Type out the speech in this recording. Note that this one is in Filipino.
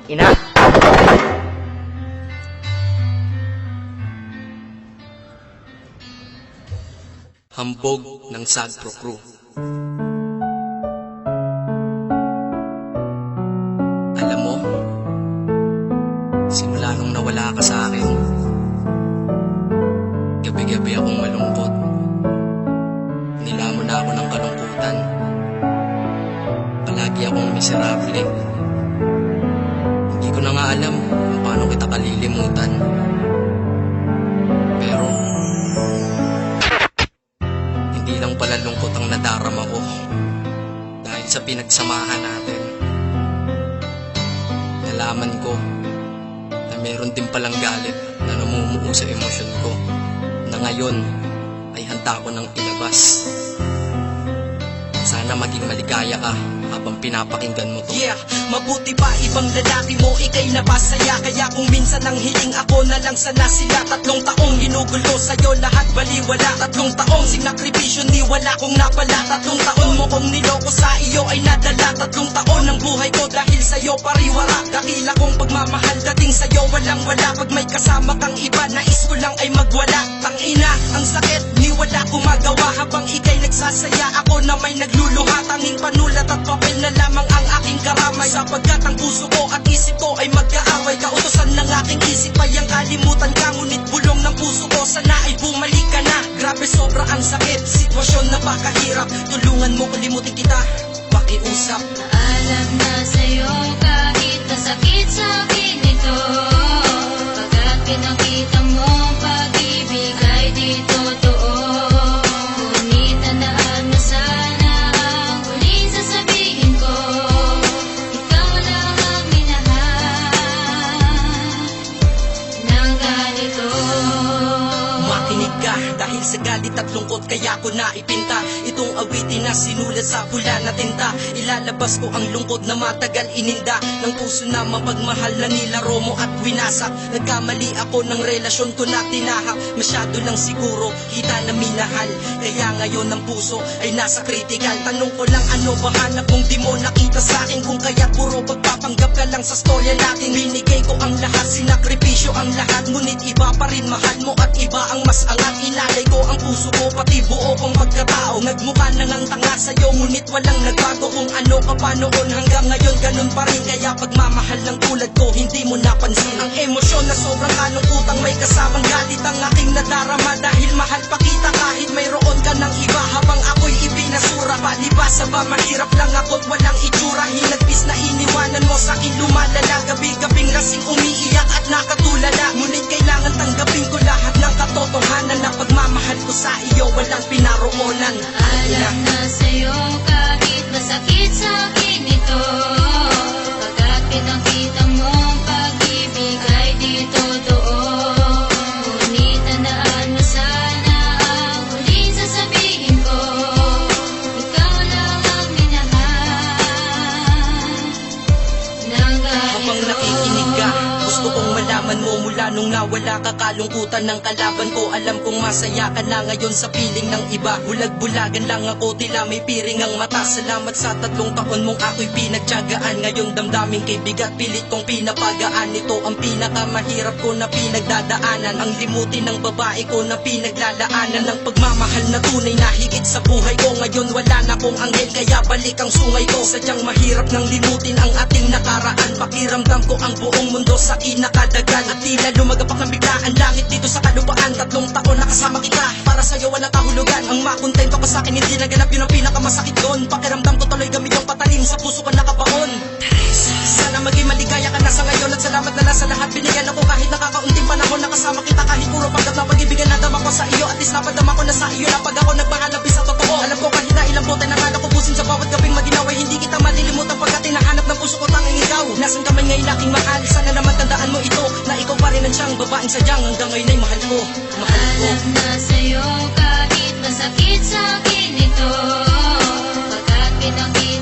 ina. Hambog ng Sagpro Crew. Alam mo, simula nung nawala ka sa akin, gabi-gabi akong malungkot. Nilamon na ako ng kalungkutan. Palagi akong miserable. Hindi ko na nga alam kung paano kita kalilimutan. Pero hindi lang pala lungkot ang nadarama ko dahil sa pinagsamahan natin. Nalaman ko na meron din palang galit na namumuo sa emosyon ko na ngayon ay handa ko ng ilabas. Sana maging maligaya ka habang pinapakinggan mo to. Yeah, mabuti pa ibang lalaki mo, ikay napasaya. Kaya kung minsan ang hiling ako na lang sana sila. 3 taong ginugulo sa'yo, lahat baliwala. 3 taong sinakripisyo, ni wala kong napala. 3 taon mo kong niloko, sa iyo ay nadala. 3 taon ng buhay ko dahil sa'yo pariwara. Dakila kong pagmamahal dating sa'yo walang wala. Pag may kasama kang iba, nais ko lang ay magwala. Tangina, ang sakit, ni wala kong magawa. Habang ikay nagsasaya, ako na may nagluluha. Tanging panulat at papel na lamang ang aking karamay. Sapagkat ang puso ko at isip ko ay magkaaway. Kautosan ng aking isip ay ang kalimutan ka. Ngunit bulong ng puso ko, sana ay bumalik ka na. Grabe sobra ang sakit, sitwasyon napakahirap. Tulungan mo kalimutin kita, pakiusap. Alam na sa'yo kahit masakit sa'kin ito. Pagkat pinakita mo ang pag-ibig ay di totoo. Ngunit tandaan mo sana ang huling sasabihin ko. Ikaw lang ang minahal ng ganito. Makinig ka, dahil sa galit at lungkot kaya ko na ipinta itong awitin na sinulat sa pula na tinta. Ilalabas ko ang lungkot na matagal ininda ng puso na mapagmahal na nilaro mo at winasak. Nagkamali ako ng relasyon ko na tinahak. Masyado lang siguro kita na minahal, kaya ngayon ang puso ay nasa critical. Tanong ko lang, ano ba hanap kung di mo nakita sa akin? Kung kaya puro pagpapanggap ka lang sa storya natin. Binigay ko ang lahat, sinakripisyo ang lahat. Ngunit iba pa rin mahal mo at iba ang mas angat. Ilalay ko ang puso ko, pati buo kong pagkatao. Nagmukha na ngang tanga sa'yo, ngunit walang nagbago. Kung ano ka pa noon hanggang ngayon ganun pa rin. Kaya pagmamahal ng tulad ko hindi mo napansin. Ang emosyon na sobrang kalungkutang may kasamang galit ang aking nadarama. Dahil mahal pa kita kahit mayroon ka ng iba. Habang ako'y ibinasura, palibasa ba mahirap lang ako't walang itsura. Hinagpis na iniwanan mo sa'kin lumalala. Gabi-gabing lasing umiiyak at nakatulala. Ngunit kailangan tanggapin ko lahat ng katotohanan na pagmamahal ko sa iyo walang pinaroonan. Alam na sa'yo kahit masakit sa'kin ito. Pagkat pinakita mo ang pag-ibig ay di totoo. Ngunit tandaan mo sana ang huling sasabihin ko. Ikaw lang ang minahal ng Habang nakikinig ka, gusto kong malaman mo mula nung nawala ka, kalungkutan ng kalaban ko. Alam kong masaya ka na ngayon sa piling ng iba. Bulag-bulagan lang ako, tila may piring ang mata. Salamat sa 3 taon mong ako'y pinagtiyagaan. Ngayon damdamin kay bigat, pilit kong pinapagaan. Ito ang pinakamahirap ko na pinagdadaanan. Ang limutin ng babae ko na pinaglalaanan. Ng pagmamahal na tunay na higit sa buhay ko. Ngayon wala na kong anghel, kaya balik ang sungay ko. Sadyang mahirap nang limutin ang ating nakaraan. Pakiramdam ko ang buong mundo sa kinakadagan. At tila lumagapak ng biglaan langit dito sa kalupaan. 3 taon nakasama kita, para sa'yo walang kahulugan. Ang makontento ka sa'kin, hindi naganap, yun ang pinakamasakit doon. Pakiramdam ko tuloy gamit yung patalim, sa puso ka nakabaon. Sana maging maligaya ka na sa ngayon. At salamat na lang sa lahat, binigyan ako kahit nakakaunting panahon. Nakasama kita kahit puro panggap na pag-ibigan. Nadama ko sa iyo, at least napadama ko na sa iyo na pag ako nagpahanapin sa totoo. Alam ko kahit na ilang botay na kala ko busin sa bawat gabing maginaway. Hindi kita malilimutan pagkat hinahanap ng puso ko tanging ikaw. Nasaan ka man ngayon aking mahal, sana naman tandaan mo ito, na ikaw pa rin ang siyang babaeng sadyang hanggang ngayon ay mahal ko. Alam na sa'yo kahit masakit sa'kin ito. Pagkat pinakita